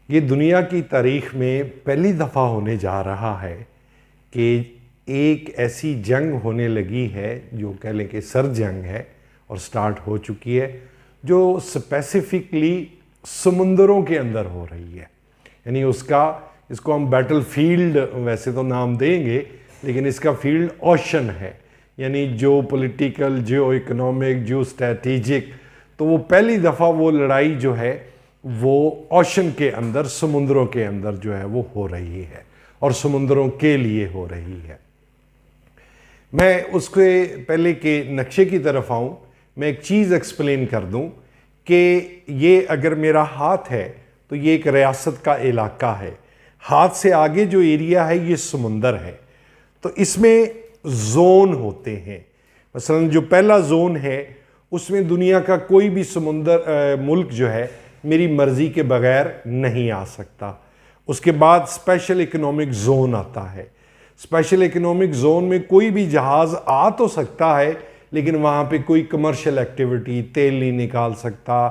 ये दुनिया की तारीख में पहली दफ़ा होने जा रहा है कि एक ऐसी जंग होने लगी है जो कह लें कि सर जंग है और स्टार्ट हो चुकी है, जो स्पेसिफिकली समुंदरों के अंदर हो रही है। यानी इसको हम बैटल फील्ड वैसे तो नाम देंगे, लेकिन इसका फील्ड ओशन है। यानी जो पॉलिटिकल, जियो इकोनॉमिक, जियो स्ट्रैटेजिक, तो वो पहली दफ़ा वो लड़ाई जो है वो ओशन के अंदर, समुद्रों के अंदर जो है वो हो रही है और समुद्रों के लिए हो रही है। मैं उसके पहले के नक्शे की तरफ आऊं, मैं एक चीज़ एक्सप्लेन कर दूं कि ये अगर मेरा हाथ है तो ये एक रियासत का इलाका है, हाथ से आगे जो एरिया है ये समुंदर है। तो इसमें जोन होते हैं। मसलन जो पहला जोन है उसमें दुनिया का कोई भी मुल्क जो है मेरी मर्जी के बगैर नहीं आ सकता। उसके बाद स्पेशल इकोनॉमिक जोन आता है। स्पेशल इकोनॉमिक जोन में कोई भी जहाज़ आ तो सकता है, लेकिन वहाँ पे कोई कमर्शियल एक्टिविटी, तेल नहीं निकाल सकता,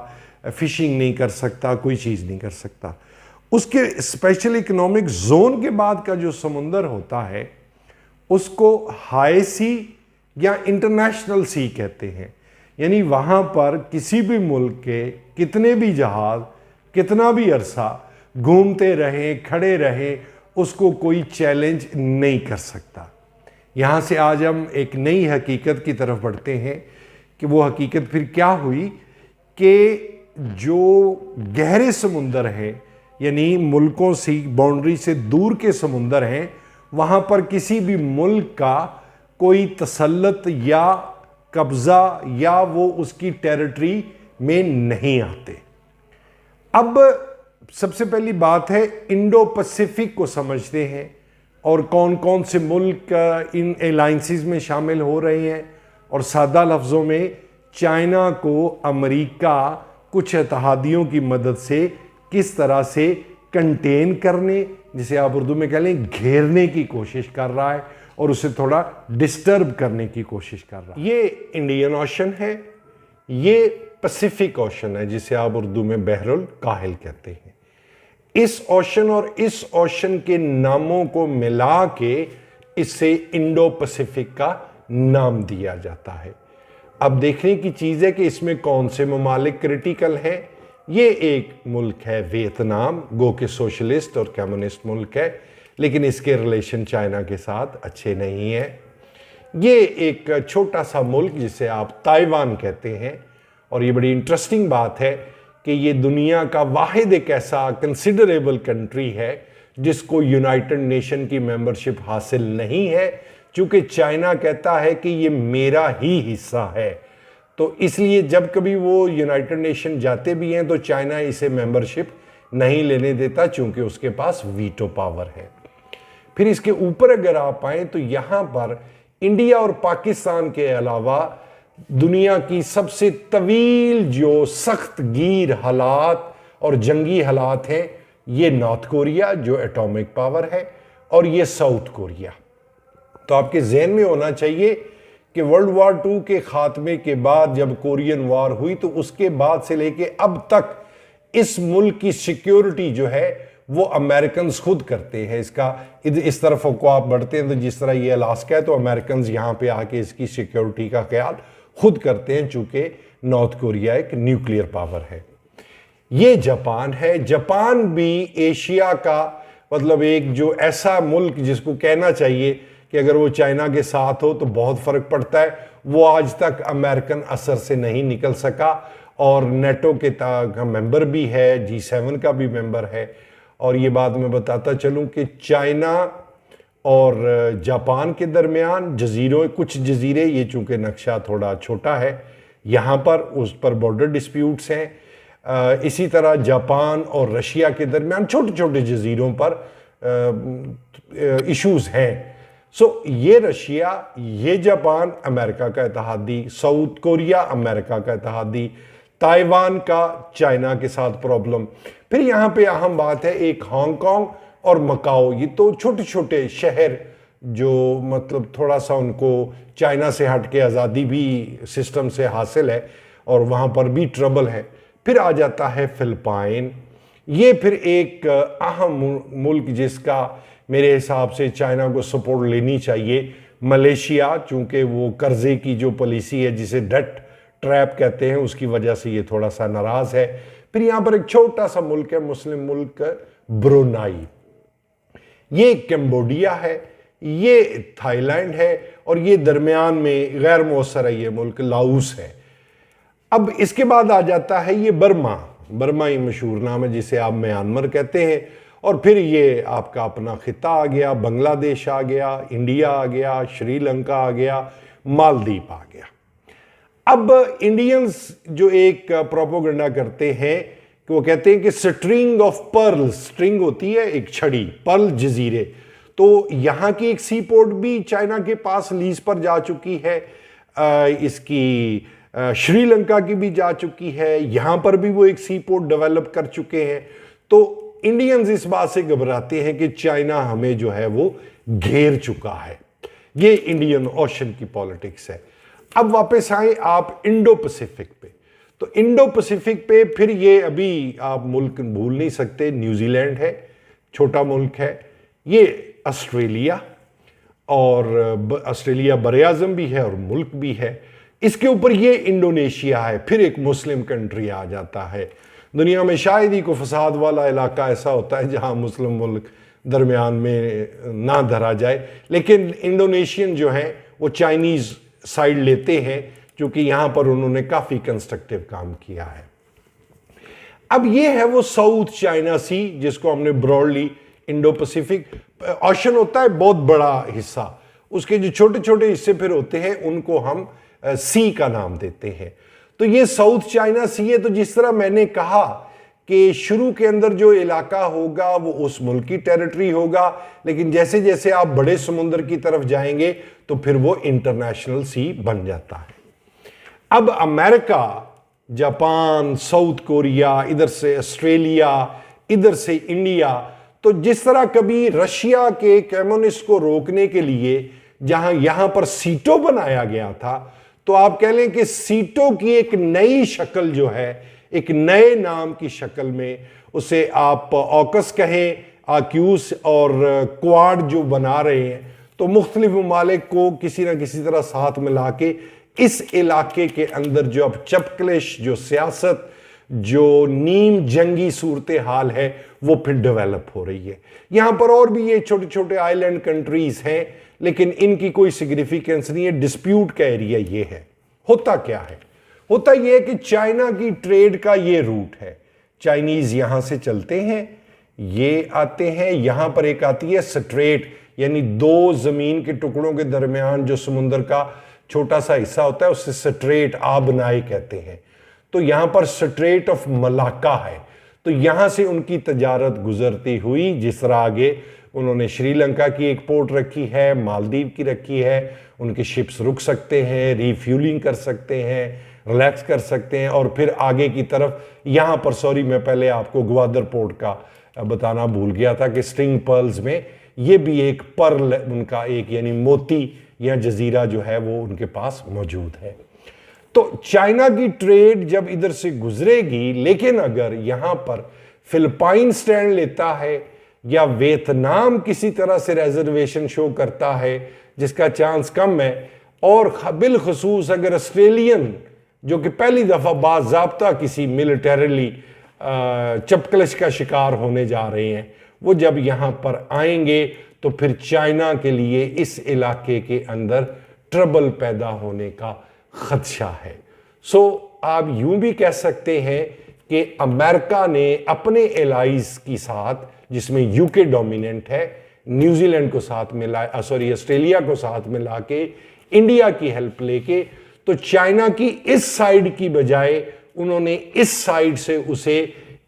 फिशिंग नहीं कर सकता, कोई चीज़ नहीं कर सकता। उसके स्पेशल इकोनॉमिक जोन के बाद का जो समुंदर होता है उसको हाई सी या इंटरनेशनल सी कहते हैं। यानी वहाँ पर किसी भी मुल्क के कितने भी जहाज़ कितना भी अरसा घूमते रहें, खड़े रहें, उसको कोई चैलेंज नहीं कर सकता। यहाँ से आज हम एक नई हकीकत की तरफ बढ़ते हैं कि वो हकीकत फिर क्या हुई कि जो गहरे समुंदर हैं, यानी मुल्कों से बाउंड्री से दूर के समुंदर हैं, वहाँ पर किसी भी मुल्क का कोई तसल्लुत या कब्ज़ा या वो उसकी टेरिटरी में नहीं आते। अब सबसे पहली बात है, इंडो पैसिफिक को समझते हैं और कौन कौन से मुल्क इन अलायंसेस में शामिल हो रहे हैं। और सादा लफ्ज़ों में चाइना को अमेरिका कुछ इत्तेहादियों की मदद से किस तरह से कंटेन करने, जिसे आप उर्दू में कह लें घेरने की कोशिश कर रहा है और उसे थोड़ा डिस्टर्ब करने की कोशिश कर रहा है। ये इंडियन ओशन है, ये पैसिफिक ओशन है जिसे आप उर्दू में बहरुल काहिल कहते हैं। इस ओशन और इस ओशन के नामों को मिला के इसे इंडो पैसिफिक का नाम दिया जाता है। अब देखने की चीज़ है कि इसमें कौन से ममालिक क्रिटिकल हैं। ये एक मुल्क है वियतनाम, गो के सोशलिस्ट और कम्युनिस्ट मुल्क है, लेकिन इसके रिलेशन चाइना के साथ अच्छे नहीं हैं। ये एक छोटा सा मुल्क जिसे आप ताइवान कहते हैं, और ये बड़ी इंटरेस्टिंग बात है कि ये दुनिया का वाहिद एक ऐसा कंसिडरेबल कंट्री है जिसको यूनाइटेड नेशन की मेंबरशिप हासिल नहीं है, क्योंकि चाइना कहता है कि ये मेरा ही हिस्सा है। तो इसलिए जब कभी वो यूनाइटेड नेशन जाते भी हैं तो चाइना इसे मेंबरशिप नहीं लेने देता, चूंकि उसके पास वीटो पावर है। फिर इसके ऊपर अगर आप आए तो यहाँ पर इंडिया और पाकिस्तान के अलावा दुनिया की सबसे तवील जो सख्त गिर हालात और जंगी हालात हैं, ये नॉर्थ कोरिया जो एटॉमिक पावर है और ये साउथ कोरिया। तो आपके जहन में होना चाहिए कि वर्ल्ड वार 2 के खात्मे के बाद जब कोरियन वार हुई तो उसके बाद से लेके अब तक इस मुल्क की सिक्योरिटी जो है वो अमेरिकन खुद करते हैं। इसका इस तरफ को आप बढ़ते हैं तो जिस तरह ये अलास्का है तो अमेरिकन यहाँ पे आके इसकी सिक्योरिटी का ख्याल खुद करते हैं, चूंकि नॉर्थ कोरिया एक न्यूक्लियर पावर है। ये जापान है। जापान भी एशिया का मतलब एक जो ऐसा मुल्क जिसको कहना चाहिए कि अगर वो चाइना के साथ हो तो बहुत फर्क पड़ता है, वो आज तक अमेरिकन असर से नहीं निकल सका और नेटो के मेंबर भी है, G7 का भी मेंबर है। और ये बात मैं बताता चलूं कि चाइना और जापान के दरमियान कुछ जजीरे, ये चूंकि नक्शा थोड़ा छोटा है, यहाँ पर उस पर बॉर्डर डिस्प्यूट्स हैं। इसी तरह जापान और रशिया के दरमियान छोटे छोटे जजीरों पर इश्यूज हैं। सो ये रशिया, ये जापान अमेरिका का इत्तेहादी, साउथ कोरिया अमेरिका का इत्तेहादी, ताइवान का चाइना के साथ प्रॉब्लम। फिर यहाँ पे अहम बात है एक हांगकांग और मकाओ। ये तो छोटे छोटे शहर जो मतलब थोड़ा सा उनको चाइना से हट के आज़ादी भी सिस्टम से हासिल है और वहाँ पर भी ट्रबल है। फिर आ जाता है फिलिपाइन, ये फिर एक अहम मुल्क जिसका मेरे हिसाब से चाइना को सपोर्ट लेनी चाहिए, मलेशिया, चूंकि वो कर्जे की जो पॉलिसी है जिसे डेट ट्रैप कहते हैं उसकी वजह से ये थोड़ा सा नाराज है। फिर यहाँ पर एक छोटा सा मुल्क है, मुस्लिम मुल्क ब्रुनाई, ये कंबोडिया है, ये थाईलैंड है और ये दरमियान में गैर मौसर है ये मुल्क लाओस है। अब इसके बाद आ जाता है ये बर्मा, बर्मा ही मशहूर नाम है जिसे आप म्यांमार कहते हैं। और फिर ये आपका अपना खिता आ गया, बांग्लादेश आ गया, इंडिया आ गया, श्रीलंका आ गया, मालदीव आ गया। अब इंडियंस जो एक प्रोपोगंडा करते हैं कि वो कहते हैं कि स्ट्रिंग ऑफ पर्ल, स्ट्रिंग होती है एक छड़ी, पर्ल जजीरे, तो यहाँ की एक सी पोर्ट भी चाइना के पास लीज पर जा चुकी है, इसकी श्रीलंका की भी जा चुकी है, यहाँ पर भी वो एक सी पोर्ट डेवलप कर चुके हैं। तो इंडियंस इस बात से घबराते हैं कि चाइना हमें जो है वो घेर चुका है। ये इंडियन ओशन की पॉलिटिक्स है। अब वापस आए आप इंडो पैसिफिक पे, तो इंडो पैसिफिक पे फिर ये अभी आप मुल्क भूल नहीं सकते, न्यूजीलैंड है, छोटा मुल्क है, ये ऑस्ट्रेलिया, और ऑस्ट्रेलिया बरआज़म भी है और मुल्क भी है, इसके ऊपर ये इंडोनेशिया है, फिर एक मुस्लिम कंट्री आ जाता है। दुनिया में शायद ही कोई फसाद वाला इलाका ऐसा होता है जहां मुस्लिम मुल्क दरमियान में ना धरा जाए, लेकिन इंडोनेशियन जो हैं वो चाइनीज़ साइड लेते हैं क्योंकि यहाँ पर उन्होंने काफ़ी कंस्ट्रक्टिव काम किया है। अब ये है वो साउथ चाइना सी जिसको हमने ब्रॉडली इंडो पैसिफिक ओशन होता है, बहुत बड़ा हिस्सा, उसके जो छोटे छोटे हिस्से फिर होते हैं उनको हम सी का नाम देते हैं। तो ये साउथ चाइना सी है। तो जिस तरह मैंने कहा कि शुरू के अंदर जो इलाका होगा वो उस मुल्क की टेरिटरी होगा, लेकिन जैसे जैसे आप बड़े समुद्र की तरफ जाएंगे तो फिर वो इंटरनेशनल सी बन जाता है। अब अमेरिका, जापान, साउथ कोरिया, इधर से ऑस्ट्रेलिया, इधर से इंडिया, तो जिस तरह कभी रशिया के कम्युनिस्ट को रोकने के लिए जहां यहां पर सीटों बनाया गया था, तो आप कह लें कि सीटों की एक नई शक्ल जो है, एक नए नाम की शक्ल में, उसे आप ऑकस कहें, आक्यूस और क्वाड जो बना रहे हैं, तो मुख्तलिफ ममालिक को किसी ना किसी तरह साथ मिला के इस इलाके के अंदर जो अब चपकलिश, जो सियासत, जो नीम जंगी सूरत हाल है वो फिर डेवलप हो रही है। यहां पर और भी ये छोटे छोटे आइलैंड कंट्रीज हैं, लेकिन इनकी कोई सिग्निफिकेंस नहीं है। डिस्प्यूट का एरिया ये है। होता क्या है? होता यह है कि चाइना की ट्रेड का ये रूट है। चाइनीज यहां से चलते हैं, ये आते हैं, यहां पर एक आती है स्ट्रेट, यानी दो जमीन के टुकड़ों के दरमियान जो समुद्र का छोटा सा हिस्सा होता है उसे स्ट्रेट आबनाई कहते हैं। तो यहां पर स्ट्रेट ऑफ मलाक्का है, तो यहां से उनकी तजारत गुजरती हुई। जिस तरह आगे उन्होंने श्रीलंका की एक पोर्ट रखी है, मालदीव की रखी है, उनके शिप्स रुक सकते हैं, रिफ्यूलिंग कर सकते हैं, रिलैक्स कर सकते हैं, और फिर आगे की तरफ यहाँ पर, सॉरी मैं पहले आपको ग्वादर पोर्ट का बताना भूल गया था कि स्ट्रिंग पर्ल्स में ये भी एक पर्ल उनका एक यानी मोती या जजीरा जो है वो उनके पास मौजूद है। तो चाइना की ट्रेड जब इधर से गुजरेगी, लेकिन अगर यहाँ पर फिलिपाइन स्टैंड लेता है या वियतनाम किसी तरह से रिजर्वेशन शो करता है, जिसका चांस कम है, और बिलखसूस अगर ऑस्ट्रेलियन जो कि पहली दफा बाज़ाब्ता किसी मिलिटरीली चपकलिश का शिकार होने जा रहे हैं, वो जब यहाँ पर आएंगे तो फिर चाइना के लिए इस इलाके के अंदर ट्रबल पैदा होने का खदशा है। सो आप यूं भी कह सकते हैं कि अमेरिका ने अपने एलाइज के साथ, जिसमें यूके डोमिनेंट है, न्यूजीलैंड को साथ मिला, ऑस्ट्रेलिया को साथ मिला के, इंडिया की हेल्प लेके, तो चाइना की इस साइड की बजाय उन्होंने इस साइड से उसे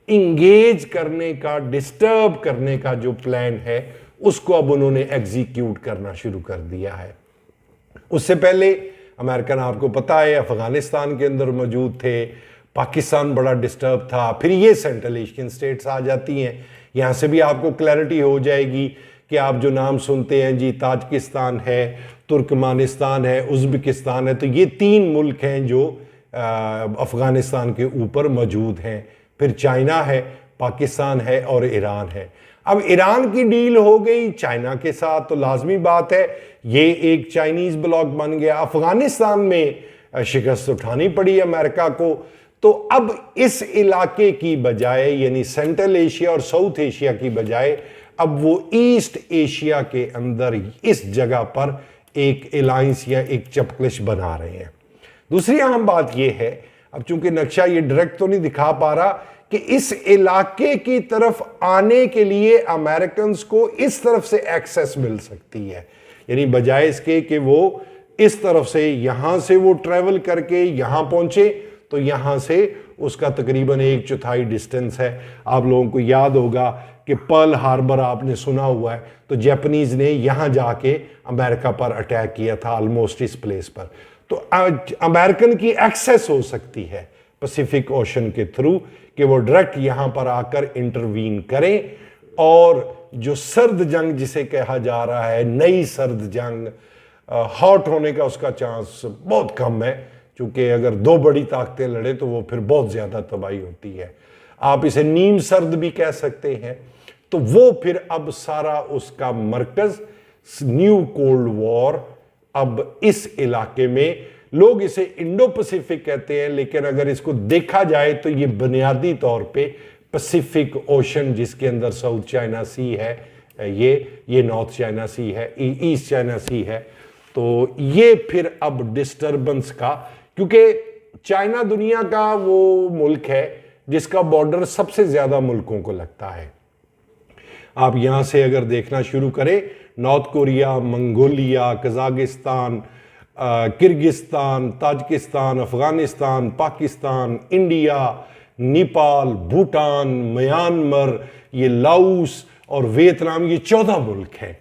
इंगेज करने का, डिस्टर्ब करने का जो प्लान है उसको अब उन्होंने एग्जीक्यूट करना शुरू कर दिया है। उससे पहले अमेरिकन, आपको पता है, अफगानिस्तान के अंदर मौजूद थे, पाकिस्तान बड़ा डिस्टर्ब था, फिर ये सेंट्रल एशियन स्टेट्स आ जाती हैं। यहाँ से भी आपको क्लैरिटी हो जाएगी कि आप जो नाम सुनते हैं जी, ताजिकिस्तान है, तुर्कमानिस्तान है, उज़्बेकिस्तान है, तो ये 3 मुल्क हैं जो अफगानिस्तान के ऊपर मौजूद हैं। फिर चाइना है, पाकिस्तान है और ईरान है। अब ईरान की डील हो गई चाइना के साथ, तो लाजमी बात है ये एक चाइनीज ब्लॉक बन गया। अफगानिस्तान में शिकस्त उठानी पड़ी अमेरिका को। तो अब इस इलाके की बजाय, यानी सेंट्रल एशिया और साउथ एशिया की बजाय, अब वो ईस्ट एशिया के अंदर इस जगह पर एक अलायंस या एक चपकलिश बना रहे हैं। दूसरी अहम बात यह है, अब चूंकि नक्शा ये डायरेक्ट तो नहीं दिखा पा रहा, कि इस इलाके की तरफ आने के लिए अमेरिकन को इस तरफ से एक्सेस मिल सकती है। यानी बजाय इसके कि वो इस तरफ से, यहां से वो ट्रेवल करके यहां पहुंचे, तो यहां से उसका तकरीबन 1/4 डिस्टेंस है। आप लोगों को याद होगा कि पर्ल हार्बर आपने सुना हुआ है, तो जापानीज ने यहां जाके अमेरिका पर अटैक किया था, ऑलमोस्ट इस प्लेस पर। तो अमेरिकन की एक्सेस हो सकती है पैसिफिक ओशन के थ्रू, कि वो डायरेक्ट यहां पर आकर इंटरवीन करें। और जो सर्द जंग जिसे कहा जा रहा है, नई सर्द जंग, हॉट होने का उसका चांस बहुत कम है, क्योंकि अगर दो बड़ी ताकतें लड़े तो वो फिर बहुत ज्यादा तबाही होती है। आप इसे नीम सर्द भी कह सकते हैं। तो वो फिर अब सारा उसका मरकज, न्यू कोल्ड वॉर, अब इस इलाके में, लोग इसे इंडो पैसिफिक कहते हैं, लेकिन अगर इसको देखा जाए तो ये बुनियादी तौर पे पैसिफिक ओशन, जिसके अंदर साउथ चाइना सी है, ये नॉर्थ चाइना सी है, ईस्ट चाइना सी है। तो ये फिर अब डिस्टर्बेंस का, क्योंकि चाइना दुनिया का वो मुल्क है जिसका बॉर्डर सबसे ज्यादा मुल्कों को लगता है। आप यहां से अगर देखना शुरू करें, north Korea, Mongolia, Kazakhstan, Kyrgyzstan, Tajikistan, Afghanistan, Pakistan, India, Nepal, Bhutan, Myanmar, ये लाओस और वियतनाम, ये 14 मुल्क हैं।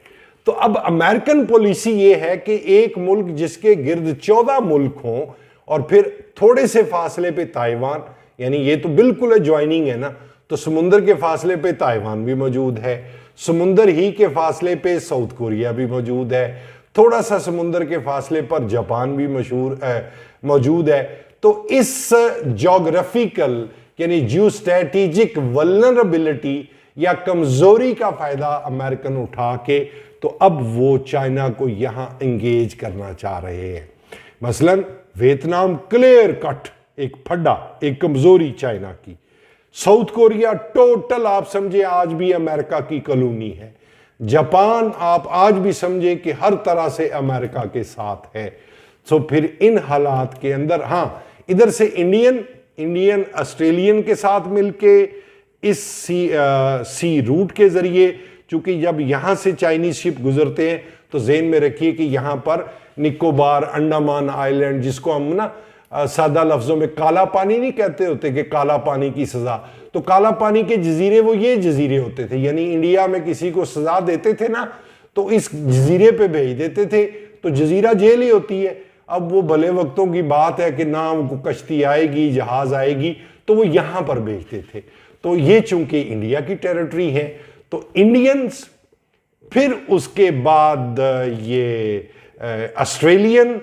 तो अब अमेरिकन पॉलिसी ये है कि एक मुल्क जिसके गिर्द 14 मुल्क हों, और फिर थोड़े से फासले पे ताइवान, यानी ये तो बिल्कुल ज्वाइनिंग है ना, तो समुंदर के फासले पे ताइवान भी मौजूद है, समुंदर ही के फासले पे साउथ कोरिया भी मौजूद है, थोड़ा सा समुंदर के फासले पर जापान भी मौजूद है। तो इस ज्योग्राफिकल, यानी जियो स्ट्रेटेजिक वल्नरेबिलिटी या कमजोरी का फायदा अमेरिकन उठा के, तो अब वो चाइना को यहां एंगेज करना चाह रहे हैं। मसलन वियतनाम क्लियर कट एक फड्डा, एक कमजोरी चाइना की। साउथ कोरिया टोटल आप समझे आज भी अमेरिका की कॉलोनी है। जापान आप आज भी समझे कि हर तरह से अमेरिका के साथ है। तो फिर इन हालात के अंदर, हाँ, इधर से इंडियन ऑस्ट्रेलियन के साथ मिलके इस सी रूट के जरिए, चूंकि जब यहां से चाइनीज शिप गुजरते हैं तो जेन में रखिए कि यहां पर निकोबार, अंडमान आइलैंड, जिसको हम ना सादा लफ्जों में काला पानी नहीं कहते होते कि काला पानी की सजा, तो काला पानी के जजीरे वो ये जजीरे होते थे। यानी इंडिया में किसी को सजा देते थे ना, तो इस जजीरे पे भेज देते थे, तो जजीरा जेल ही होती है। अब वो भले वक्तों की बात है कि ना उनको कश्ती आएगी, जहाज आएगी, तो वो यहां पर भेजते थे। तो ये चूंकि इंडिया की टेरिटरी है, तो इंडियंस, फिर उसके बाद ये ऑस्ट्रेलियन,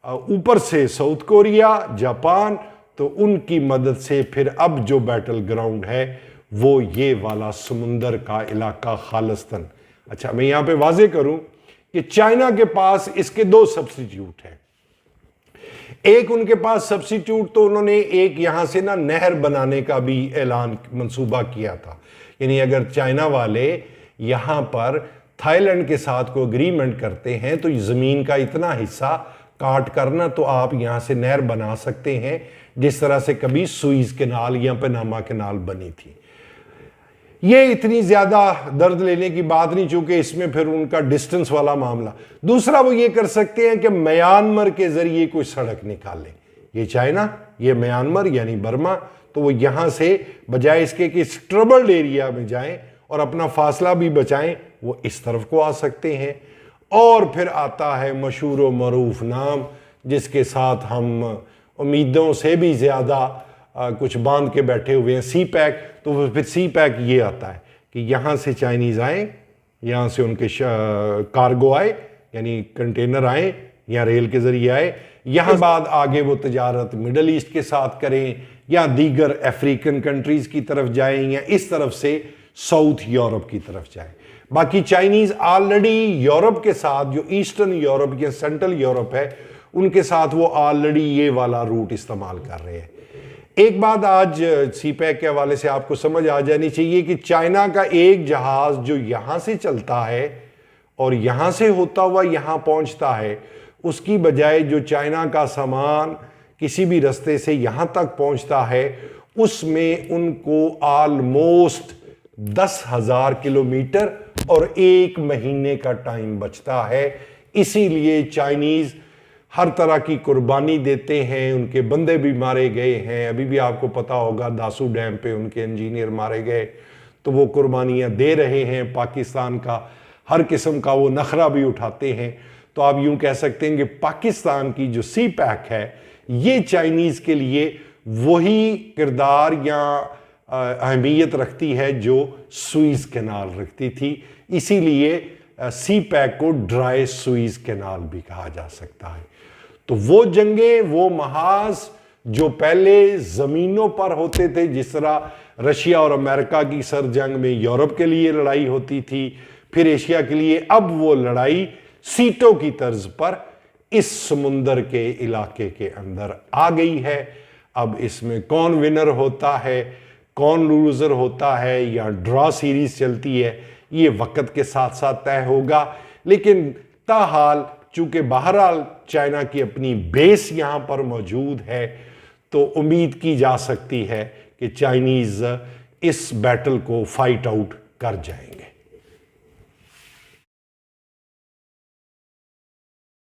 ऊपर से साउथ कोरिया, जापान, तो उनकी मदद से फिर अब जो बैटल ग्राउंड है वो ये वाला समुंदर का इलाका खालिस्तान। अच्छा, मैं यहां पे वाजे करूं कि चाइना के पास इसके 2 सब्स्टिट्यूट हैं। एक उनके पास सब्स्टिट्यूट, तो उन्होंने एक यहां से ना नहर बनाने का भी ऐलान, मंसूबा किया था। यानी अगर चाइना वाले यहां पर थाईलैंड के साथ कोई अग्रीमेंट करते हैं तो जमीन का इतना हिस्सा काट करना, तो आप यहां से नहर बना सकते हैं, जिस तरह से कभी सुइज कैनाल या पनामा कैनाल बनी थी। ये इतनी ज्यादा दर्द लेने की बात नहीं, चूंकि इसमें फिर उनका डिस्टेंस वाला मामला। दूसरा वो ये कर सकते हैं कि म्यांमार के जरिए कोई सड़क निकालें। ये चाइना, ये म्यांमार यानी बर्मा, तो वो यहां से बजाय इसके कि इस ट्रबल्ड एरिया में जाएं और अपना फासला भी बचाएं, वो इस तरफ को आ सकते हैं। और फिर आता है मशहूर व मरूफ नाम, जिसके साथ हम उम्मीदों से भी ज्यादा कुछ बांध के बैठे हुए हैं, सी पैक। तो फिर सी पैक ये आता है कि यहाँ से चाइनीज आए, यहाँ से उनके कार्गो आए, यानी कंटेनर आए या रेल के जरिए आए, यहाँ बाद आगे वो तजारत मिडल ईस्ट के साथ करें या दीगर अफ्रीकन कंट्रीज की तरफ जाएं या इस तरफ से साउथ यूरोप की तरफ जाएं। बाकी चाइनीज ऑलरेडी यूरोप के साथ, जो ईस्टर्न यूरोप या सेंट्रल यूरोप है, उनके साथ वो ऑलरेडी ये वाला रूट इस्तेमाल कर रहे हैं। एक बात आज सीपैक के हवाले से आपको समझ आ जानी चाहिए कि चाइना का एक जहाज जो यहां से चलता है और यहां से होता हुआ यहां पहुंचता है, उसकी बजाय जो चाइना का सामान किसी भी रास्ते से यहां तक पहुंचता है, उसमें उनको ऑलमोस्ट 10,000 किलोमीटर और 1 महीने का टाइम बचता है। इसीलिए चाइनीज हर तरह की कुर्बानी देते हैं। उनके बंदे भी मारे गए हैं, अभी भी आपको पता होगा दासू डैम पे उनके इंजीनियर मारे गए, तो वो कुर्बानियां दे रहे हैं। पाकिस्तान का हर किस्म का वो नखरा भी उठाते हैं। तो आप यूं कह सकते हैं कि पाकिस्तान की जो सी पैक है, ये चाइनीज के लिए वही किरदार या अहमियत रखती है जो सुइज कैनाल रखती थी। इसीलिए सी पैक को ड्राई सुइज कैनाल भी कहा जा सकता है। तो वो जंगे, वो महाज जो पहले जमीनों पर होते थे, जिस तरह रशिया और अमेरिका की सर जंग में यूरोप के लिए लड़ाई होती थी, फिर एशिया के लिए, अब वो लड़ाई सीटों की तर्ज पर इस समुंदर के इलाके के अंदर आ गई है। अब इसमें कौन विनर होता है, कौन लूजर होता है या ड्रॉ सीरीज चलती है, ये वक्त के साथ साथ तय होगा। लेकिन ताहाल चूंकि बहरहाल चाइना की अपनी बेस यहां पर मौजूद है, तो उम्मीद की जा सकती है कि चाइनीज इस बैटल को फाइट आउट कर जाएंगे।